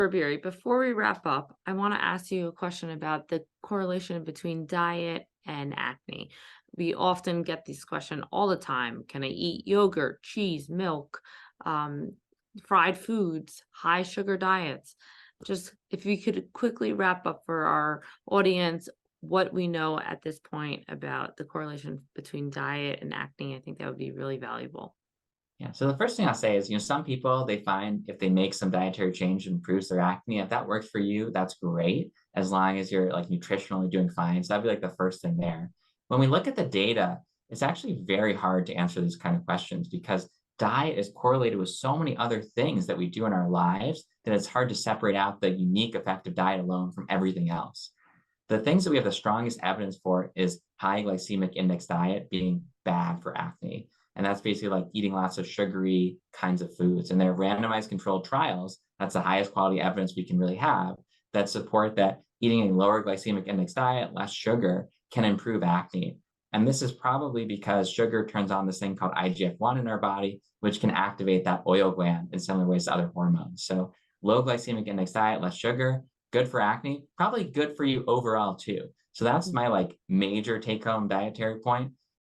Barbieri, before we wrap up, I want to ask you a question about the correlation between diet and acne. We often get this question all the time. Can I eat yogurt, cheese, milk, um, fried foods, high sugar diets? Just if you could quickly wrap up for our audience what we know at this point about the correlation between diet and acne, I think that would be really valuable. Yeah. So the first thing I'll say is, some people they find if they make some dietary change it improves their acne. If that works for you, that's great, as long as you're like nutritionally doing fine. So that'd be like the first thing there. When we look at the data, it's actually very hard to answer these kind of questions because diet is correlated with so many other things that we do in our lives that it's hard to separate out the unique effect of diet alone from everything else. The things that we have the strongest evidence for is high glycemic index diet being bad for acne. And that's basically like eating lots of sugary kinds of foods. And there are randomized controlled trials. That's the highest quality evidence we can really have that support that eating a lower glycemic index diet, less sugar, can improve acne. And this is probably because sugar turns on this thing called IGF-1 in our body, which can activate that oil gland in similar ways to other hormones. So low glycemic index diet, less sugar, good for acne, probably good for you overall too. So that's my like major take home dietary point.